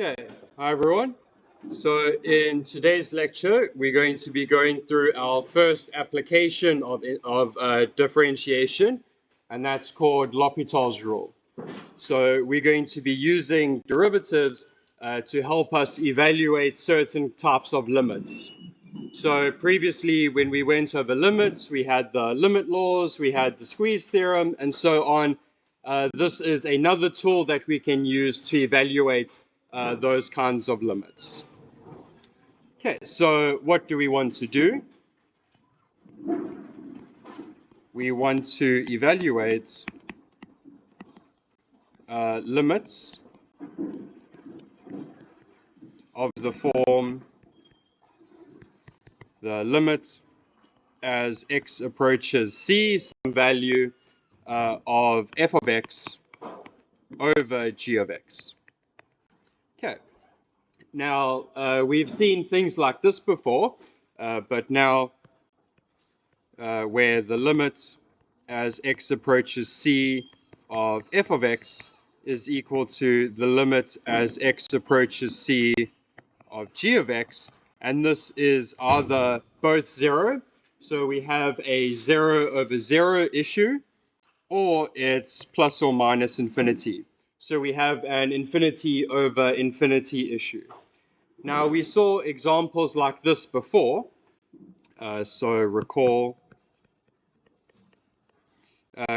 Okay, hi everyone. So in today's lecture, we're going to be going through our first application of differentiation, and that's called L'Hopital's rule. So we're going to be using derivatives to help us evaluate certain types of limits. So previously, when we went over limits, we had the limit laws, we had the squeeze theorem, and so on. This is another tool that we can use to evaluate those kinds of limits. Okay, so what do we want to do? We want to evaluate limits of the form the limit as x approaches c, some value of f of x over g of x. Okay. Now, we've seen things like this before, but now where the limit as x approaches c of f of x is equal to the limit as x approaches c of g of x, and this is either both 0, so we have a 0 over 0 issue, or it's plus or minus infinity. So we have an infinity over infinity issue. Now, we saw examples like this before. So recall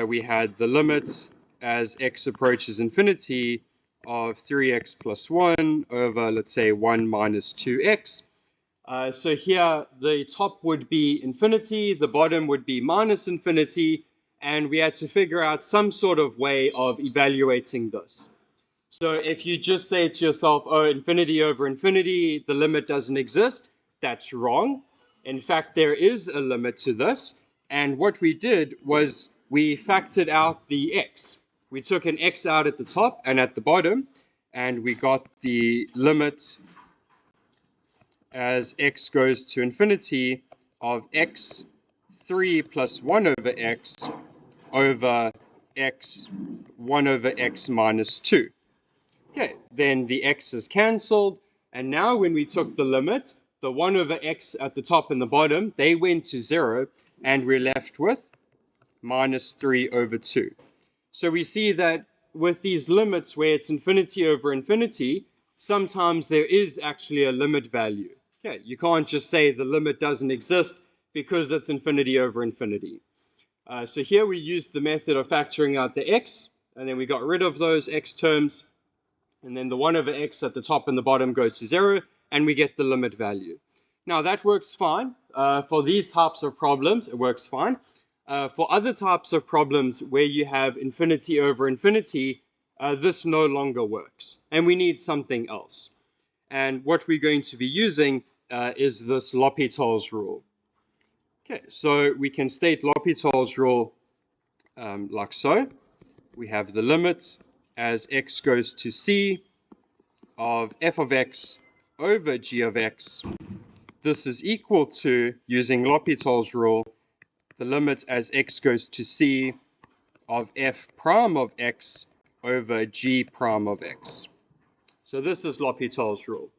we had the limit as x approaches infinity of 3x plus 1 over, let's say, 1 minus 2x. So here the top would be infinity, the bottom would be minus infinity, and we had to figure out some sort of way of evaluating this. So if you just say to yourself, oh, infinity over infinity, the limit doesn't exist, that's wrong. In fact, there is a limit to this. And what we did was we factored out the x. We took an x out at the top and at the bottom, and we got the limit as x goes to infinity of x3 plus 1 over x over x 1 over x minus 2. Okay, then the x is cancelled, and now when we took the limit, the 1 over x at the top and the bottom, they went to 0, and we're left with minus 3 over 2. So we see that with these limits where it's infinity over infinity, sometimes there is actually a limit value. Okay, you can't just say the limit doesn't exist because it's infinity over infinity. So here we used the method of factoring out the x, and then we got rid of those x terms, and then the 1 over x at the top and the bottom goes to 0, and we get the limit value. Now that works fine. For these types of problems, it works fine. For other types of problems where you have infinity over infinity, this no longer works, and we need something else. And what we're going to be using is this L'Hopital's rule. Okay, so we can state L'Hopital's rule like so. We have the limit as x goes to c of f of x over g of x. This is equal to, using L'Hopital's rule, the limit as x goes to c of f prime of x over g prime of x. So this is L'Hopital's rule.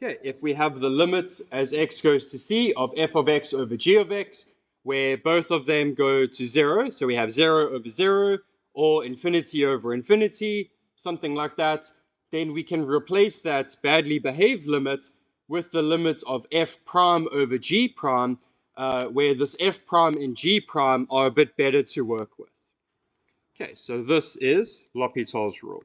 Okay, if we have the limits as x goes to c of f of x over g of x, where both of them go to 0, so we have 0 over 0, or infinity over infinity, something like that, then we can replace that badly behaved limit with the limit of f prime over g prime, where this f prime and g prime are a bit better to work with. Okay, so this is L'Hopital's rule.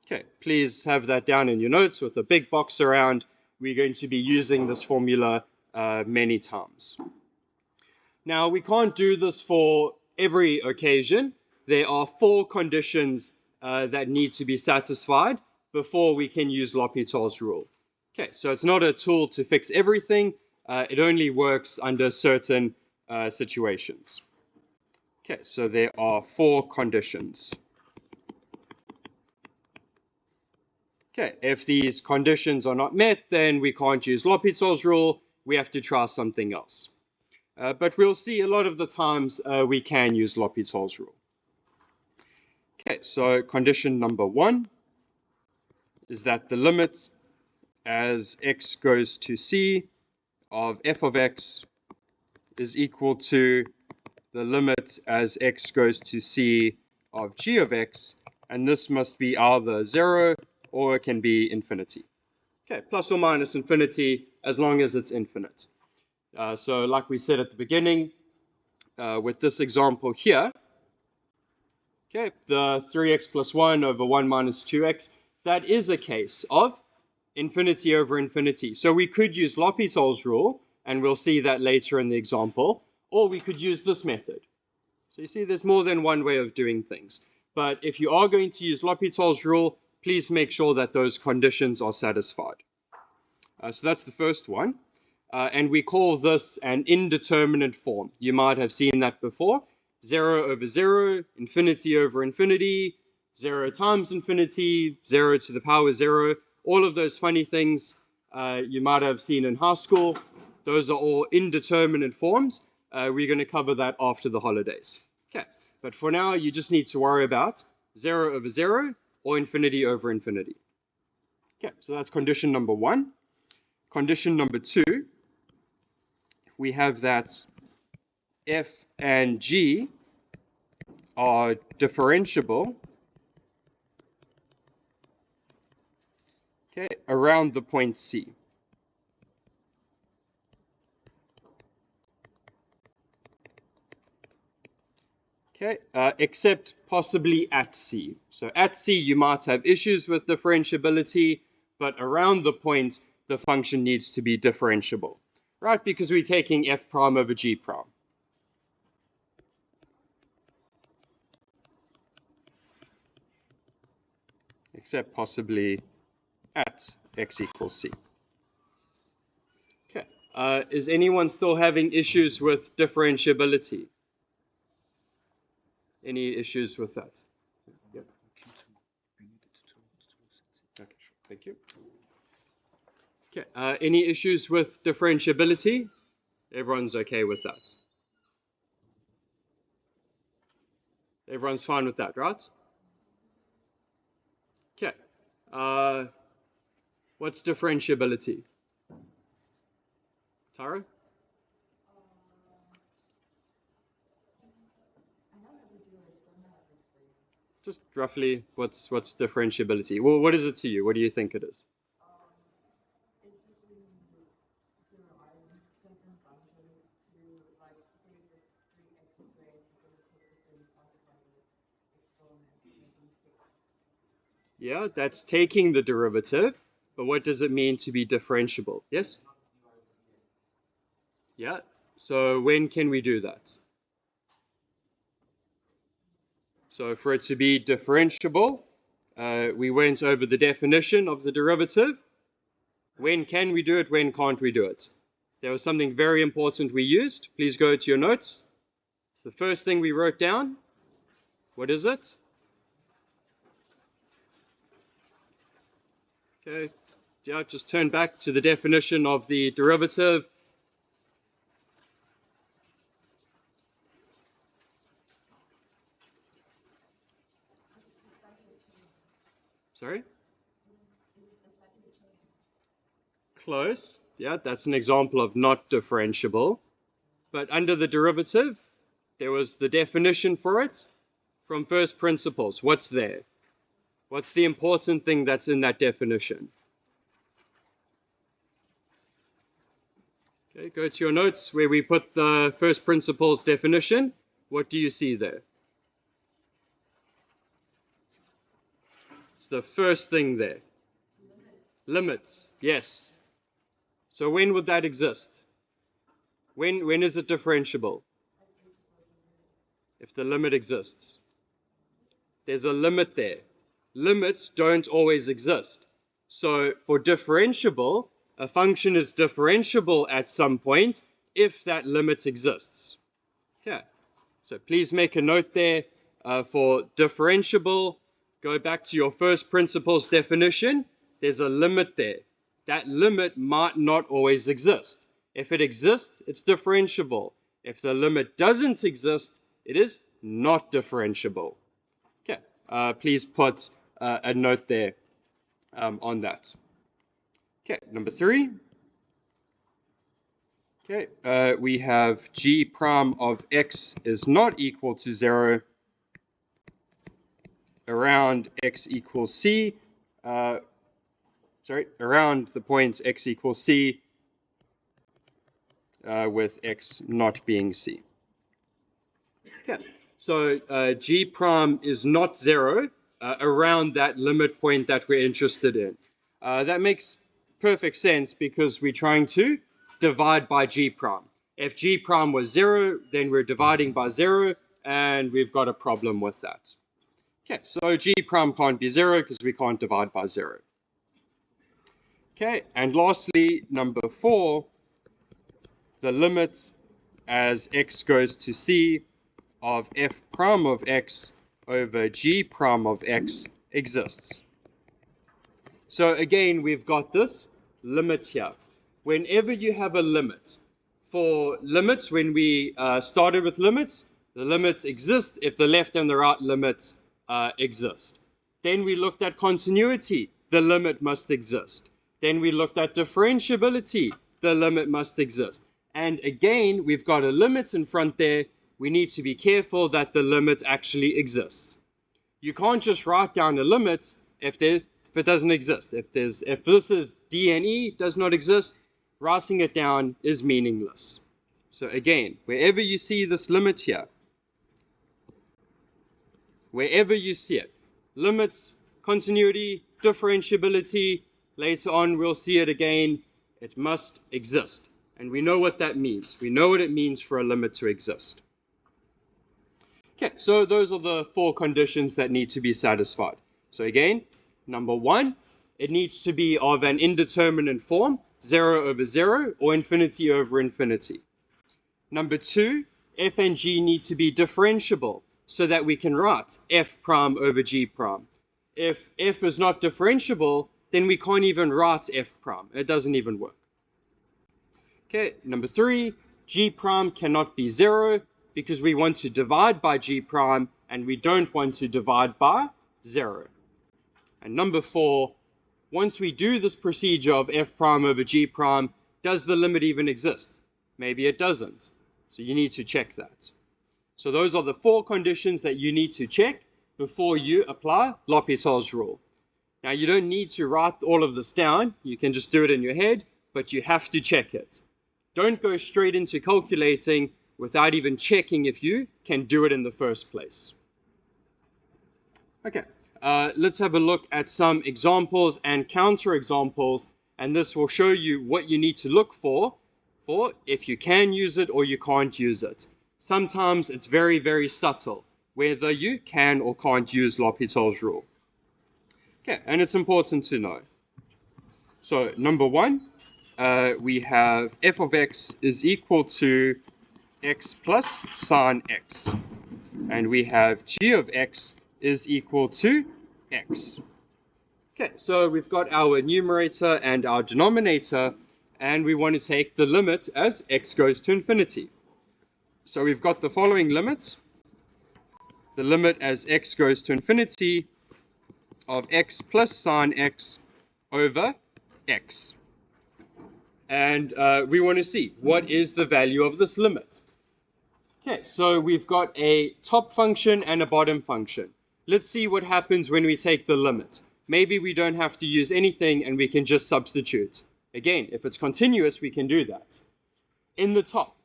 Okay, please have that down in your notes with a big box around. We're going to be using this formula many times. Now, we can't do this for every occasion. There are 4 conditions that need to be satisfied before we can use L'Hopital's rule. Okay, so it's not a tool to fix everything. It only works under certain situations. Okay, so there are 4 conditions. Okay, if these conditions are not met, then we can't use L'Hopital's rule. We have to try something else. But we'll see a lot of the times we can use L'Hopital's rule. Okay, so condition number 1 is that the limit as x goes to c of f of x is equal to the limit as x goes to c of g of x, and this must be either 0 or it can be infinity. Okay, plus or minus infinity as long as it's infinite. So like we said at the beginning, with this example here, okay, the 3x plus 1 over 1 minus 2x, that is a case of infinity over infinity. So we could use L'Hopital's rule, and we'll see that later in the example, or we could use this method. So you see there's more than one way of doing things. But if you are going to use L'Hopital's rule, please make sure that those conditions are satisfied. So that's the first one. And we call this an indeterminate form. You might have seen that before. 0 over 0, infinity over infinity, 0 times infinity, 0 to the power 0. All of those funny things you might have seen in high school. Those are all indeterminate forms. We're going to cover that after the holidays. Okay, but for now, you just need to worry about 0 over 0 or infinity over infinity. Okay, so that's condition number 1. Condition number 2, we have that f and g are differentiable, okay, around the point C. Okay, except possibly at C. So at C, you might have issues with differentiability, but around the point, the function needs to be differentiable, right? Because we're taking f prime over g prime. Except possibly at x equals c. Okay, is anyone still having issues with differentiability? Any issues with that? Yep. Okay, sure. Thank you. Okay, any issues with differentiability? Everyone's okay with that. Everyone's fine with that, right? Okay. What's differentiability? Tara? Just roughly, what's differentiability? Well, what is it to you? What do you think it is? Yeah, that's taking the derivative, but what does it mean to be differentiable? Yes? Yeah, so when can we do that? So for it to be differentiable, we went over the definition of the derivative. When can we do it? When can't we do it? There was something very important we used. Please go to your notes. It's the first thing we wrote down. What is it? Okay, yeah, just turn back to the definition of the derivative. Sorry? Close. Yeah, that's an example of not differentiable. But under the derivative, there was the definition for it from first principles. What's there? What's the important thing that's in that definition? Okay, go to your notes where we put the first principles definition. What do you see there? It's the first thing there. Limits. Yes. So when would that exist? When is it differentiable? If the limit exists. There's a limit there. Limits don't always exist. So for differentiable, a function is differentiable at some point if that limit exists. Okay. So please make a note there for differentiable. Go back to your first principles definition. There's a limit there. That limit might not always exist. If it exists, it's differentiable. If the limit doesn't exist, it is not differentiable. Okay, please put a note there on that. Okay, number 3. Okay, we have g prime of x is not equal to 0 around x equals c. Around the point x equals c with x not being c. Okay, so g prime is not 0 around that limit point that we're interested in. That makes perfect sense because we're trying to divide by g prime. If g prime was 0, then we're dividing by 0, and we've got a problem with that. Okay, so g prime can't be 0 because we can't divide by 0. Okay, and lastly, number 4, the limit as x goes to c of f prime of x over g prime of x exists. So again, we've got this limit here. Whenever you have a limit, for limits, when we started with limits, the limits exist if the left and the right limits exist. Then we looked at continuity, the limit must exist. Then we looked at differentiability, the limit must exist. And again, we've got a limit in front there. We need to be careful that the limit actually exists. You can't just write down a limit if it doesn't exist. If this is d and e does not exist, writing it down is meaningless. So again, wherever you see this limit here, wherever you see it, limits, continuity, differentiability, later on we'll see it again, it must exist. And we know what that means. We know what it means for a limit to exist. Okay, so those are the 4 conditions that need to be satisfied. So again, number 1, it needs to be of an indeterminate form, 0 over 0 or infinity over infinity. Number 2, f and g need to be differentiable so that we can write f prime over g prime. If f is not differentiable, then we can't even write f prime. It doesn't even work. Okay, number 3, g prime cannot be 0 because we want to divide by g prime and we don't want to divide by 0. And number 4, once we do this procedure of f prime over g prime, does the limit even exist? Maybe it doesn't. So you need to check that. So those are the 4 conditions that you need to check before you apply L'Hopital's rule. Now you don't need to write all of this down. You can just do it in your head, but you have to check it. Don't go straight into calculating without even checking if you can do it in the first place. Okay, let's have a look at some examples and counterexamples, and this will show you what you need to look for if you can use it or you can't use it. Sometimes it's very, very subtle whether you can or can't use L'Hopital's rule. Okay, and it's important to know. So number 1, we have f of x is equal to x plus sine x. And we have g of x is equal to x. Okay, so we've got our numerator and our denominator, and we want to take the limit as x goes to infinity. So we've got the following limit. The limit as x goes to infinity of x plus sine x over x. And we want to see what is the value of this limit. Okay, so we've got a top function and a bottom function. Let's see what happens when we take the limit. Maybe we don't have to use anything and we can just substitute. Again, if it's continuous, we can do that. In the top,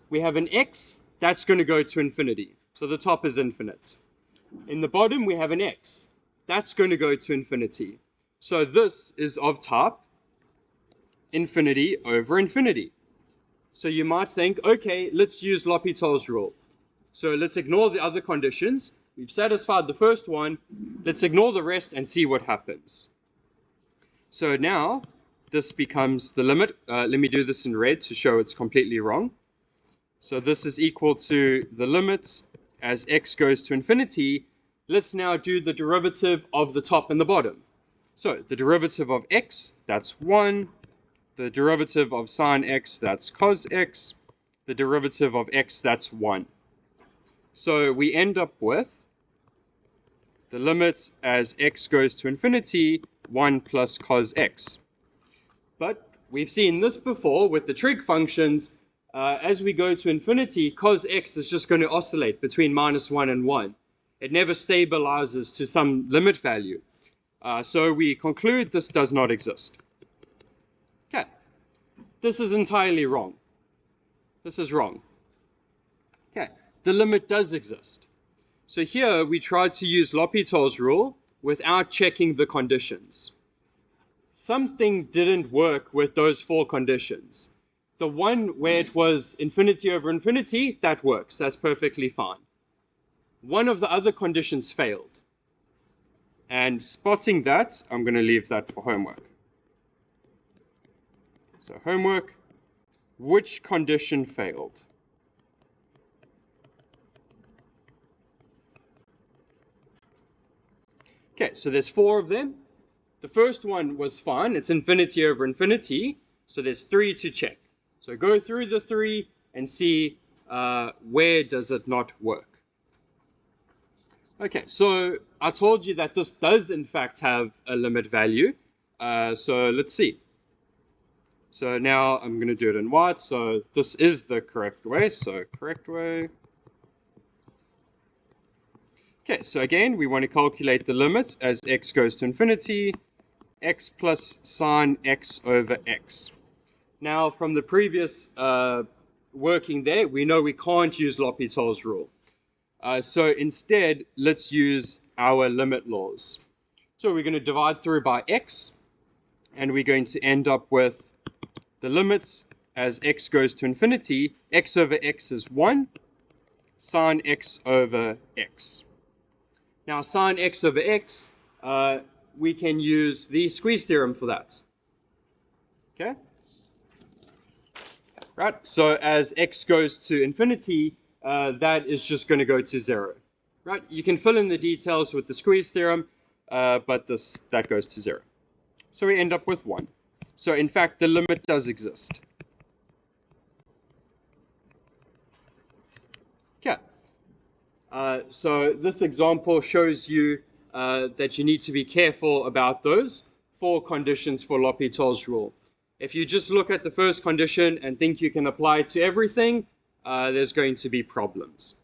we have an x that's going to go to infinity. So the top is infinite. In the bottom, we have an x that's going to go to infinity. So this is of type infinity over infinity. So you might think, okay, let's use L'Hopital's rule. So let's ignore the other conditions. We've satisfied the first one. Let's ignore the rest and see what happens. So now this becomes the limit. Let me do this in red to show it's completely wrong. So this is equal to the limit as x goes to infinity. Let's now do the derivative of the top and the bottom. So the derivative of x, that's 1. The derivative of sine x, that's cos x. The derivative of x, that's 1. So we end up with the limit as x goes to infinity, 1 plus cos x. But we've seen this before with the trig functions. As we go to infinity, cos x is just going to oscillate between -1 and 1. It never stabilizes to some limit value. So we conclude this does not exist. Okay, this is entirely wrong. This is wrong. Okay, the limit does exist. So here we tried to use L'Hopital's rule without checking the conditions. Something didn't work with those 4 conditions. The one where it was infinity over infinity, that works. That's perfectly fine. One of the other conditions failed. And spotting that, I'm going to leave that for homework. So homework, which condition failed? Okay, so there's 4 of them. The first one was fine. It's infinity over infinity. So there's 3 to check. So go through the 3 and see where does it not work. Okay, so I told you that this does in fact have a limit value. So let's see. So now I'm going to do it in white. So this is the correct way. So correct way. Okay, so again, we want to calculate the limits as x goes to infinity, x plus sine x over x. Now, from the previous working there, we know we can't use L'Hopital's rule. So instead, let's use our limit laws. So we're going to divide through by x, and we're going to end up with the limits as x goes to infinity. X over x is 1, sine x over x. Now, sine x over x, we can use the squeeze theorem for that. Okay? Right, so as x goes to infinity, that is just going to go to 0. Right, you can fill in the details with the squeeze theorem, but that goes to 0. So we end up with 1. So in fact, the limit does exist. Okay. So this example shows you that you need to be careful about those 4 conditions for L'Hopital's rule. If you just look at the first condition and think you can apply it to everything, there's going to be problems.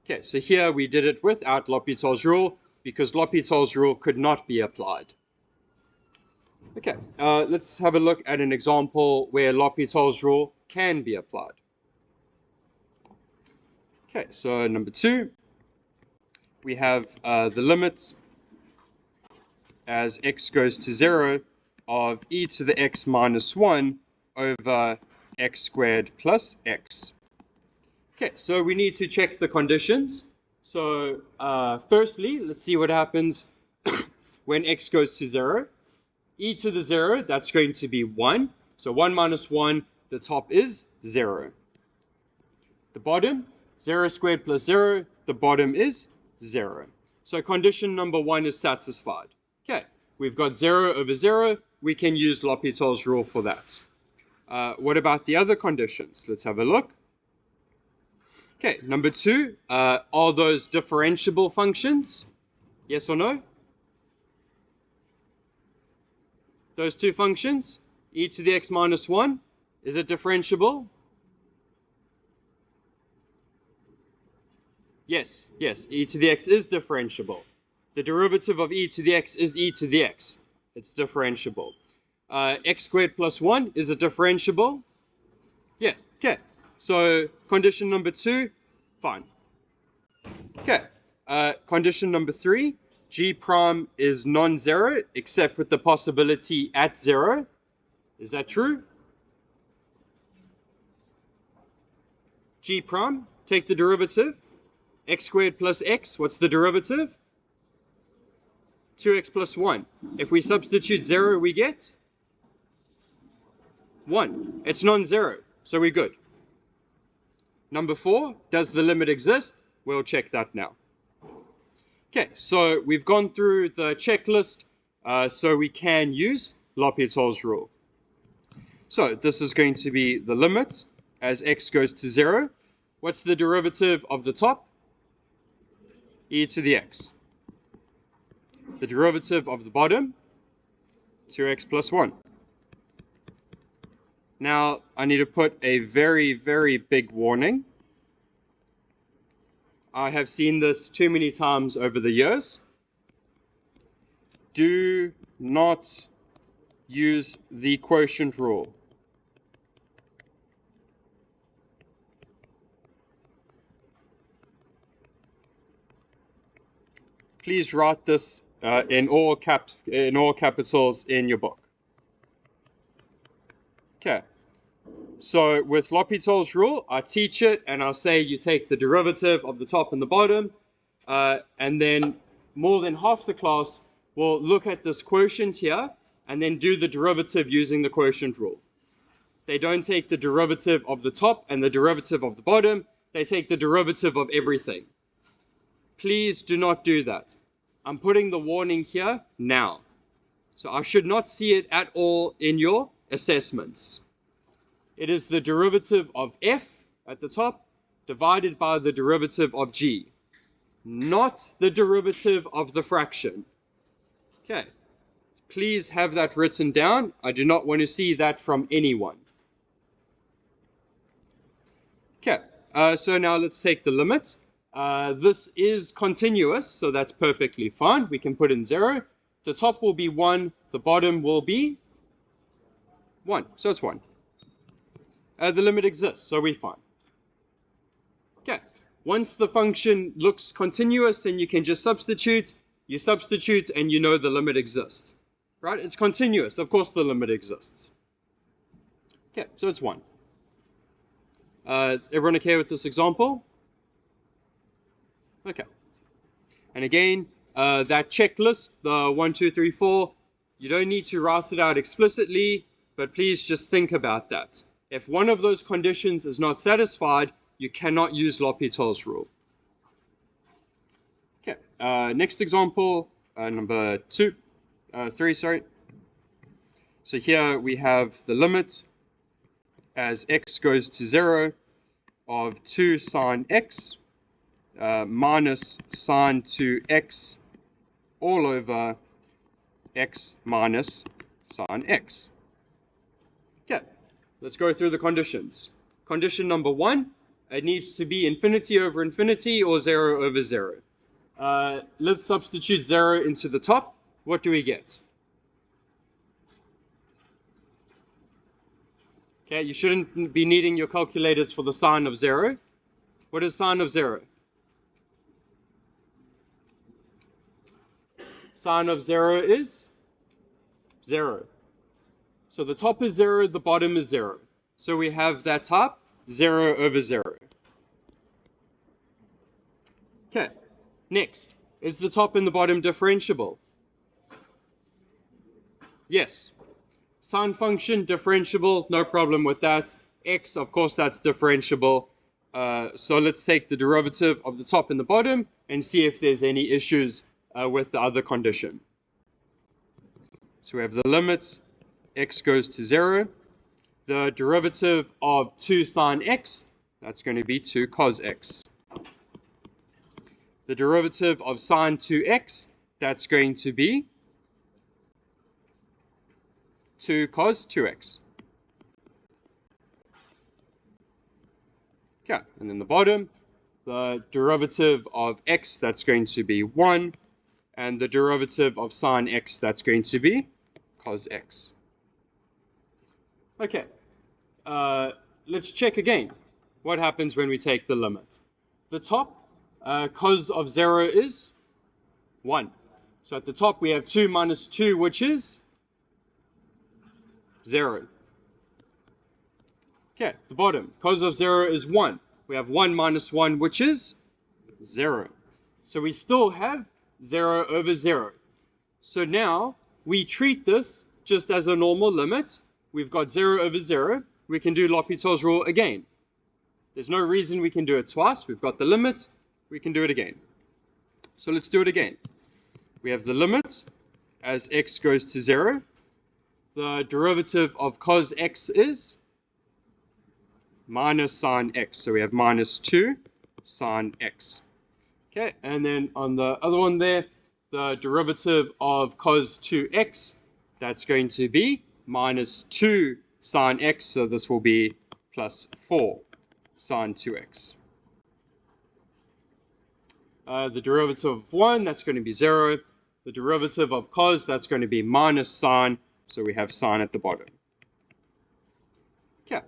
Okay, so here we did it without L'Hopital's rule because L'Hopital's rule could not be applied. Okay, let's have a look at an example where L'Hopital's rule can be applied. Okay, so number 2. We have the limit as x goes to 0 of e to the x minus 1 over x squared plus x. Okay, so we need to check the conditions. So firstly, let's see what happens when x goes to 0. E to the 0, that's going to be 1. So 1 minus 1, the top is 0. The bottom, 0 squared plus 0, the bottom is 0. So condition number 1 is satisfied. Okay, we've got 0 over 0. We can use L'Hopital's rule for that. What about the other conditions? Let's have a look. Okay, number 2, are those differentiable functions? Yes or no? Those 2 functions, e to the x minus 1, is it differentiable? Yes, e to the x is differentiable. The derivative of e to the x is e to the x. It's differentiable. X squared plus 1, is it differentiable? Yeah, okay. So condition number 2, fine. Okay, condition number 3, g prime is non-zero except with the possibility at 0. Is that true? G prime, take the derivative. X squared plus x, what's the derivative? 2x plus 1. If we substitute 0, we get 1. It's non-zero, so we're good. Number 4, does the limit exist? We'll check that now. Okay, so we've gone through the checklist, so we can use L'Hopital's rule. So this is going to be the limit as x goes to 0. What's the derivative of the top? E to the x. The derivative of the bottom, 2x plus 1. Now, I need to put a very, very big warning. I have seen this too many times over the years. Do not use the quotient rule. Please write this in all capitals in your book. Okay. So with L'Hopital's rule, I teach it and I'll say you take the derivative of the top and the bottom, and then more than half the class will look at this quotient here and then do the derivative using the quotient rule. They don't take the derivative of the top and the derivative of the bottom. They take the derivative of everything. Please do not do that. I'm putting the warning here now. So I should not see it at all in your assessments. It is the derivative of f at the top divided by the derivative of g, not the derivative of the fraction. Okay, please have that written down. I do not want to see that from anyone. Okay, so now let's take the limit. This is continuous, so that's perfectly fine. We can put in 0. The top will be 1, the bottom will be 1, so it's 1. The limit exists, so we're fine. Okay, once the function looks continuous, then you can just substitute. You substitute and you know the limit exists. Right? It's continuous, of course the limit exists. Okay, so it's 1. Is everyone okay with this example? Okay. And again, that checklist, the 1, 2, 3, 4, you don't need to write it out explicitly, but please just think about that. If one of those conditions is not satisfied, you cannot use L'Hopital's rule. Okay, next example, number 3, sorry. So here we have the limit as x goes to 0 of 2 sine x minus sine 2x all over x minus sine x. Okay, let's go through the conditions. Condition number 1, it needs to be infinity over infinity or 0 over 0. Let's substitute 0 into the top. What do we get? Okay, you shouldn't be needing your calculators for the sine of 0. What is sine of 0? Sine of 0 is 0. So the top is 0, the bottom is 0. So we have that top, 0 over 0. Okay, next, is the top and the bottom differentiable? Yes. Sine function, differentiable, no problem with that. X, of course, that's differentiable. So let's take the derivative of the top and the bottom and see if there's any issues with the other condition. So we have the limits, x goes to 0. The derivative of 2 sine x, that's going to be 2 cos x. The derivative of sine 2x, that's going to be 2 cos 2x. Okay, and then the bottom, the derivative of x, that's going to be 1. And the derivative of sine x, that's going to be cos x. Okay, let's check again. What happens when we take the limit? The top, cos of 0 is 1. So at the top we have 2 minus 2, which is 0. Okay, the bottom, cos of 0 is 1. We have 1 minus 1, which is 0. So we still have 0 over 0. So now we treat this just as a normal limit. We've got 0 over 0. We can do L'Hopital's rule again. There's no reason we can do it twice. We've got the limit. We can do it again. So let's do it again. We have the limit as x goes to 0. The derivative of cos x is minus sine x. So we have minus 2 sine x. Okay, and then on the other one there, the derivative of cos 2x, that's going to be minus 2 sine x, so this will be plus 4 sine 2x. The derivative of 1, that's going to be 0. The derivative of cos, that's going to be minus sine, so we have sine at the bottom. Okay.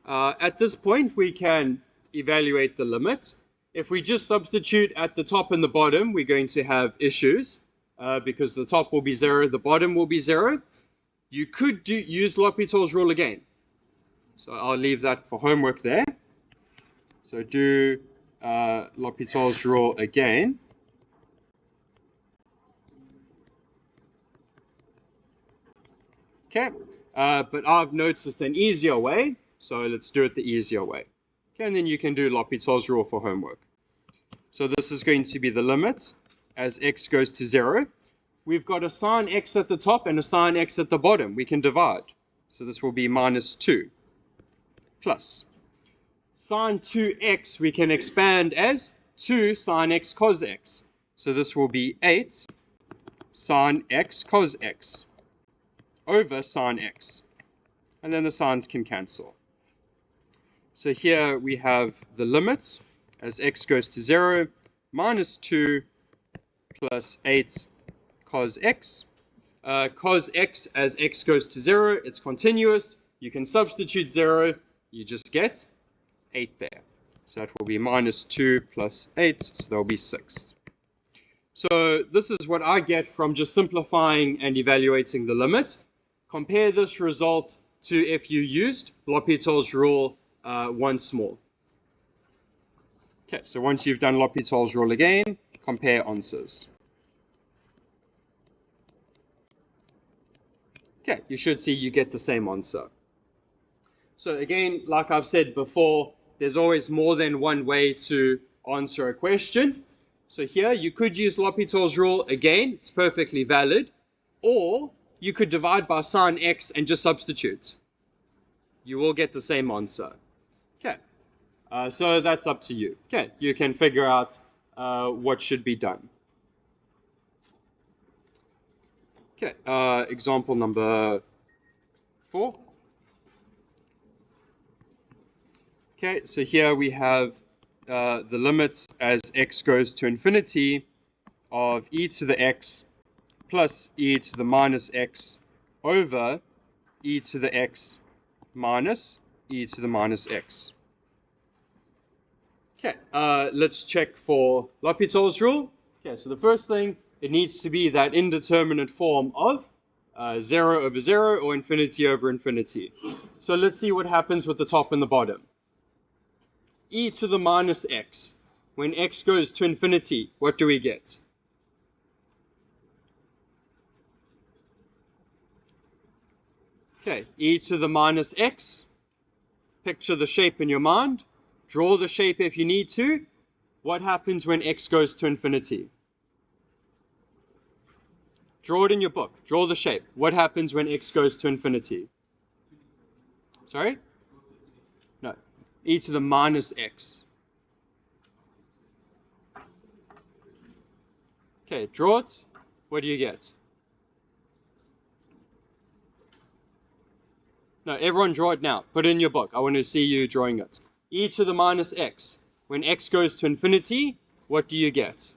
At this point, we can evaluate the limit. If we just substitute at the top and the bottom, we're going to have issues because the top will be 0, the bottom will be 0. You could use L'Hopital's rule again. So I'll leave that for homework there. So do L'Hopital's rule again. Okay, but I've noticed an easier way, so let's do it the easier way. Okay, and then you can do L'Hopital's rule for homework. So this is going to be the limit as x goes to 0. We've got a sine x at the top and a sine x at the bottom. We can divide. So this will be minus 2 plus sine 2x we can expand as 2 sine x cos x. So this will be 8 sine x cos x over sine x. And then the sines can cancel. So here we have the limit as x goes to 0, minus 2 plus 8 cos x. Cos x as x goes to 0, it's continuous. You can substitute 0, you just get 8 there. So that will be minus 2 plus 8, so that will be 6. So this is what I get from just simplifying and evaluating the limit. Compare this result to if you used L'Hopital's rule once more. Okay, so once you've done L'Hopital's rule again, compare answers. Okay, you should see you get the same answer. So again, like I've said before, there's always more than one way to answer a question. So here you could use L'Hopital's rule again, it's perfectly valid, or you could divide by sine x and just substitute. You will get the same answer. Okay, so that's up to you. Okay, you can figure out what should be done. Okay, example number 4. Okay, so here we have the limits as x goes to infinity of e to the x plus e to the minus x over e to the x minus e to the minus x. Okay, let's check for L'Hopital's rule. Okay, so the first thing, it needs to be that indeterminate form of 0 over 0 or infinity over infinity. So let's see what happens with the top and the bottom. E to the minus x. When x goes to infinity, what do we get? Okay, e to the minus x. Picture the shape in your mind. Draw the shape if you need to. What happens when x goes to infinity? Draw it in your book. Draw the shape. What happens when x goes to infinity? Sorry? No. E to the minus x. Okay, draw it. What do you get? No, everyone draw it now. Put it in your book. I want to see you drawing it. E to the minus x. When x goes to infinity, what do you get?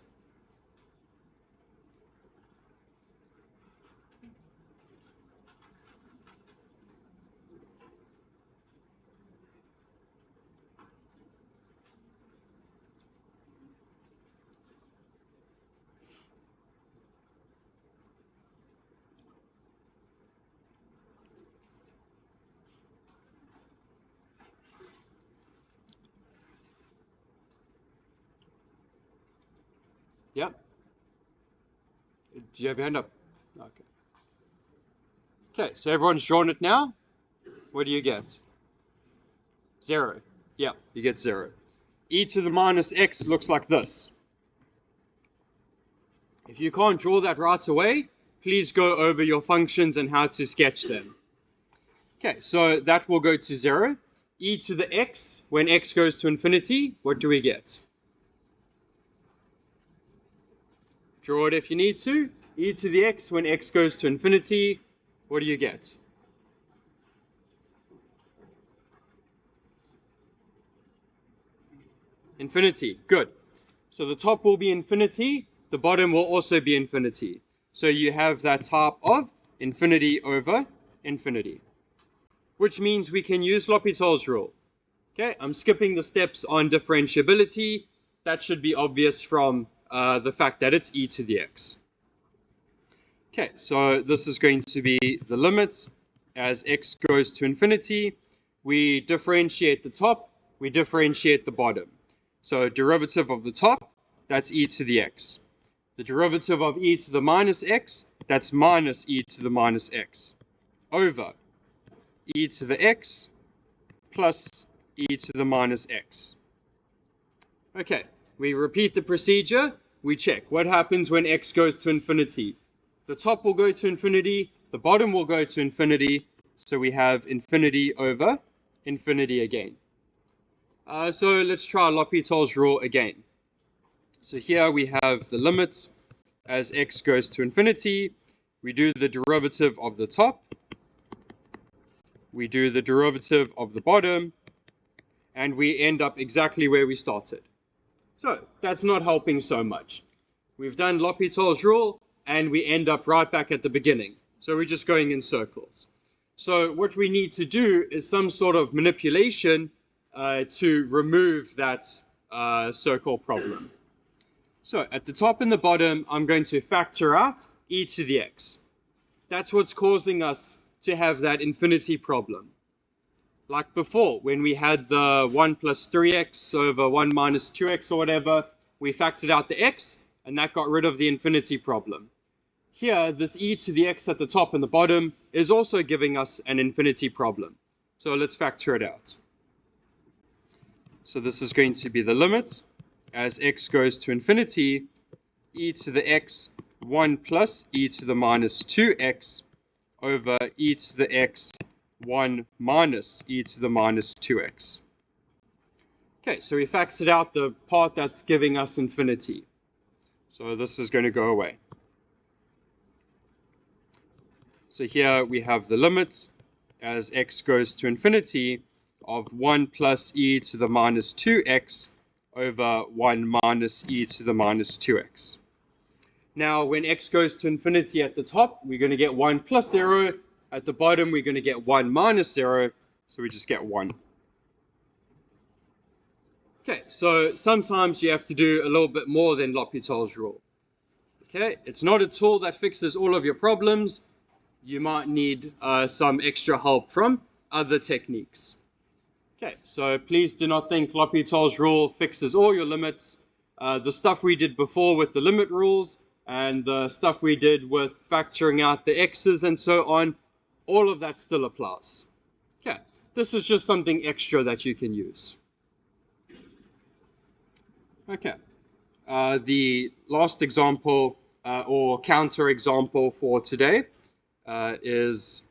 Yep. Do you have your hand up? Okay. Okay, so everyone's drawn it now. What do you get? 0. Yeah, you get 0. E to the minus x looks like this. If you can't draw that right away, please go over your functions and how to sketch them. Okay, so that will go to 0. E to the x, when x goes to infinity, what do we get? Draw it if you need to. E to the x when x goes to infinity. What do you get? Infinity. Good. So the top will be infinity. The bottom will also be infinity. So you have that type of infinity over infinity, which means we can use L'Hopital's rule. Okay, I'm skipping the steps on differentiability. That should be obvious from the fact that it's e to the x. Okay, so this is going to be the limit as x goes to infinity. We differentiate the top, we differentiate the bottom. So derivative of the top, that's e to the x. The derivative of e to the minus x, that's minus e to the minus x, over e to the x plus e to the minus x. Okay, we repeat the procedure. We check what happens when x goes to infinity. The top will go to infinity, the bottom will go to infinity, so we have infinity over infinity again. So let's try L'Hopital's rule again. So here we have the limit as x goes to infinity. We do the derivative of the top, we do the derivative of the bottom, and we end up exactly where we started. So that's not helping so much. We've done L'Hopital's rule, and we end up right back at the beginning. So we're just going in circles. So what we need to do is some sort of manipulation to remove that circle problem. So at the top and the bottom, I'm going to factor out e to the x. That's what's causing us to have that infinity problem. Like before, when we had the 1 plus 3x over 1 minus 2x or whatever, we factored out the x, and that got rid of the infinity problem. Here, this e to the x at the top and the bottom is also giving us an infinity problem. So let's factor it out. So this is going to be the limit as x goes to infinity, e to the x 1 plus e to the minus 2x over e to the x 1 minus e to the minus 2x. Okay, so we factored out the part that's giving us infinity. So this is going to go away. So here we have the limit as x goes to infinity of 1 plus e to the minus 2x over 1 minus e to the minus 2x. Now, when x goes to infinity at the top, we're going to get 1 plus 0. At the bottom, we're going to get 1 minus 0. So we just get 1. Okay, so sometimes you have to do a little bit more than L'Hopital's rule. Okay, it's not a tool that fixes all of your problems. You might need some extra help from other techniques. Okay, so please do not think L'Hopital's rule fixes all your limits. The stuff we did before with the limit rules and the stuff we did with factoring out the x's and so on, all of that still applies. Okay, this is just something extra that you can use. Okay, the last example or counter example for today is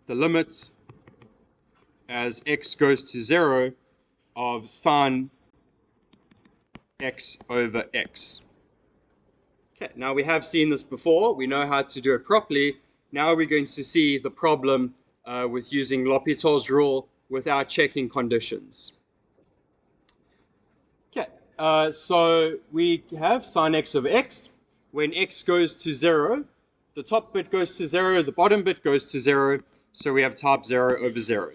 the limit as x goes to 0 of sine x over x. Okay, now we have seen this before. We know how to do it properly. Now we're going to see the problem with using L'Hopital's rule without checking conditions. Okay, so we have sine x over x. When x goes to 0, the top bit goes to 0, the bottom bit goes to 0, so we have type 0 over 0.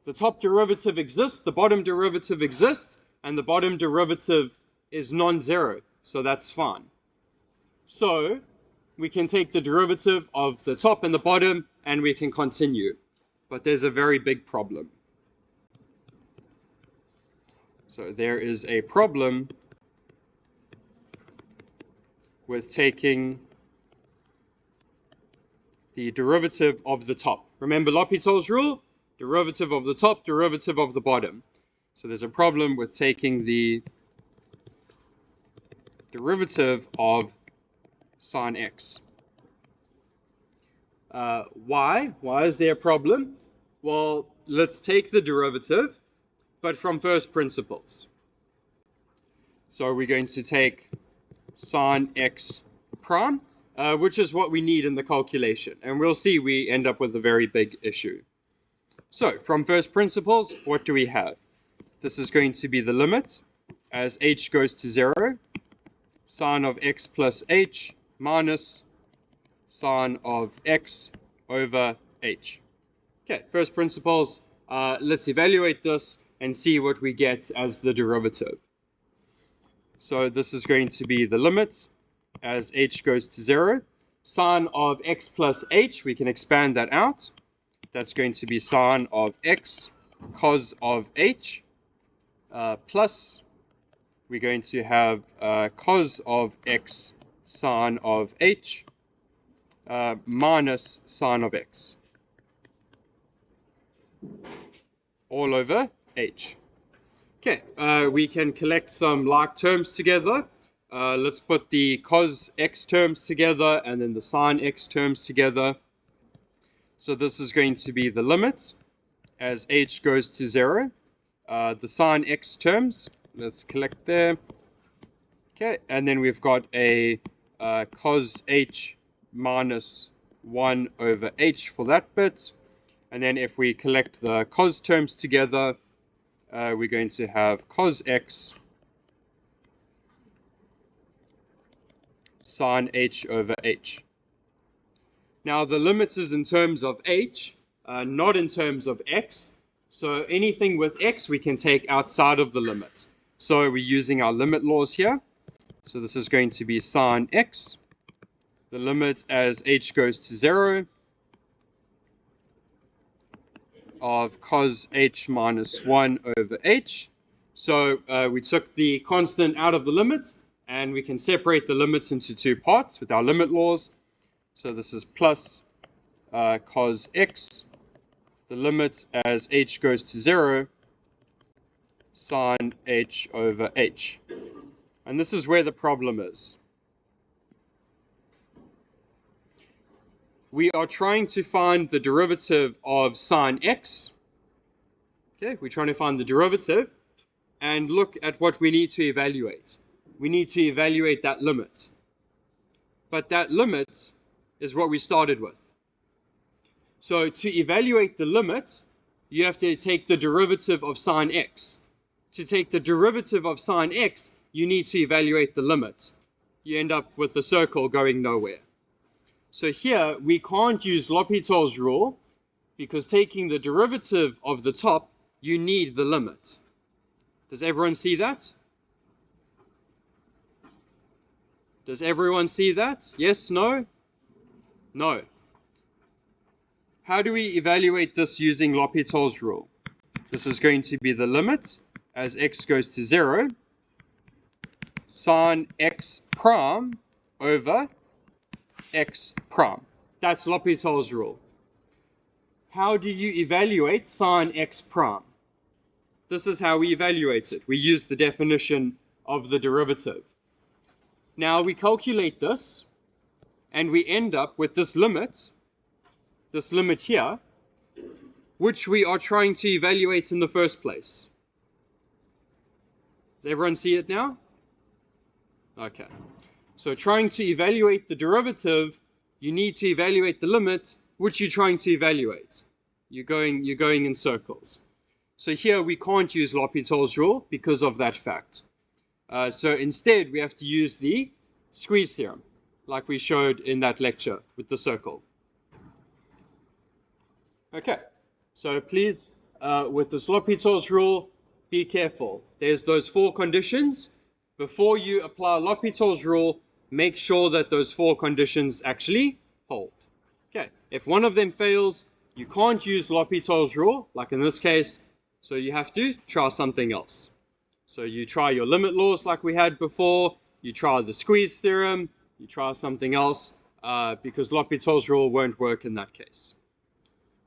The top derivative exists, the bottom derivative exists, and the bottom derivative is non-zero, so that's fine. So we can take the derivative of the top and the bottom, and we can continue. But there's a very big problem. So there is a problem with taking the derivative of the top. Remember L'Hopital's rule? Derivative of the top, derivative of the bottom. So there's a problem with taking the derivative of sine x. Why? Why is there a problem? Well, let's take the derivative, but from first principles. So we're going to take sine x prime, which is what we need in the calculation. And we'll see we end up with a very big issue. So from first principles, what do we have? This is going to be the limit as h goes to 0, sine of x plus h minus sine of x over h. Okay, first principles, let's evaluate this and see what we get as the derivative. So this is going to be the limit as h goes to 0. Sine of x plus h, we can expand that out. That's going to be sine of x cos of h plus we're going to have cos of x sine of h minus sine of x all over h. Okay, we can collect some like terms together. Let's put the cos x terms together and then the sine x terms together. So this is going to be the limit as h goes to 0. The sine x terms, let's collect there. Okay, and then we've got a cos h minus 1 over h for that bit. And then if we collect the cos terms together, we're going to have cos x sine h over h. Now the limit is in terms of h, not in terms of x. So anything with x we can take outside of the limit. So we're using our limit laws here. So this is going to be sine x, the limit as h goes to 0 of cos h minus 1 over h. So we took the constant out of the limits, and we can separate the limits into two parts with our limit laws. So this is plus cos x, the limit as h goes to 0, sine h over h. And this is where the problem is. We are trying to find the derivative of sine x. Okay, we're trying to find the derivative and look at what we need to evaluate. We need to evaluate that limit. But that limit is what we started with. So to evaluate the limit, you have to take the derivative of sine x. To take the derivative of sine x, you need to evaluate the limit. You end up with the circle going nowhere. So here, we can't use L'Hopital's rule, because taking the derivative of the top, you need the limit. Does everyone see that? Does everyone see that? Yes, no? No. How do we evaluate this using L'Hopital's rule? This is going to be the limit as x goes to 0, sine x prime over x prime. That's L'Hopital's rule. How do you evaluate sine x prime? This is how we evaluate it. We use the definition of the derivative. Now we calculate this, and we end up with this limit here, which we are trying to evaluate in the first place. Does everyone see it now? Okay. So trying to evaluate the derivative, you need to evaluate the limit, which you're trying to evaluate. You're going in circles. So here we can't use L'Hopital's rule because of that fact. So instead we have to use the squeeze theorem, like we showed in that lecture with the circle. Okay, so please, with this L'Hopital's rule, be careful. There's those 4 conditions. Before you apply L'Hopital's rule, make sure that those 4 conditions actually hold. Okay, if one of them fails, you can't use L'Hopital's rule, like in this case, so you have to try something else. So you try your limit laws like we had before, you try the squeeze theorem, you try something else, because L'Hopital's rule won't work in that case.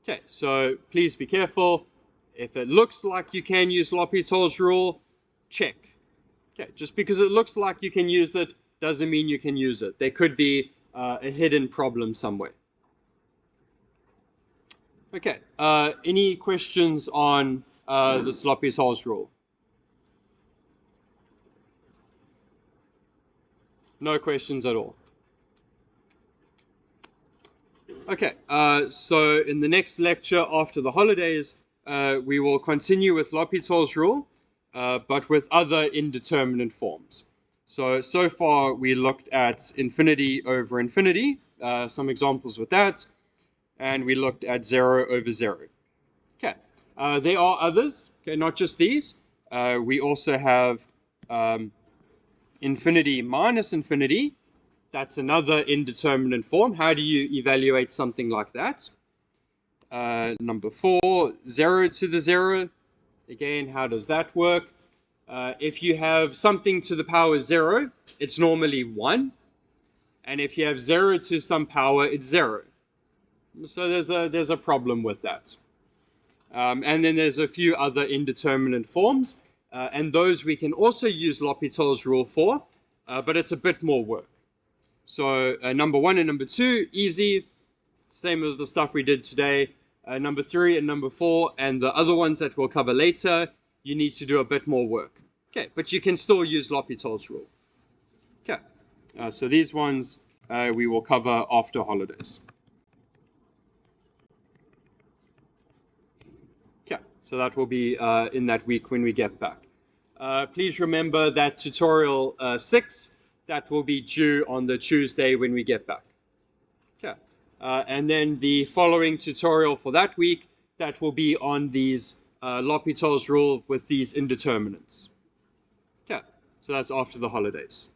Okay, so please be careful. If it looks like you can use L'Hopital's rule, check. Okay, just because it looks like you can use it doesn't mean you can use it. There could be a hidden problem somewhere. Okay, any questions on this L'Hopital's rule? No questions at all. Okay, so in the next lecture after the holidays, we will continue with L'Hopital's rule, but with other indeterminate forms. So far we looked at infinity over infinity, some examples with that, and we looked at 0 over 0. Okay, there are others, okay, not just these. We also have infinity minus infinity. That's another indeterminate form. How do you evaluate something like that? Number 4, 0 to the 0. Again, how does that work? If you have something to the power 0, it's normally 1. And if you have 0 to some power, it's 0. So there's a problem with that. And then there's a few other indeterminate forms. And those we can also use L'Hopital's rule for, but it's a bit more work. So number 1 and number 2, easy. Same as the stuff we did today. Number 3 and number 4 and the other ones that we'll cover later, you need to do a bit more work. Okay, but you can still use L'Hopital's rule. Okay, so these ones we will cover after holidays. Okay, so that will be in that week when we get back. Please remember that tutorial 6, that will be due on the Tuesday when we get back. Okay. And then the following tutorial for that week, that will be on these L'Hopital's rule with these indeterminants. Okay. So that's after the holidays.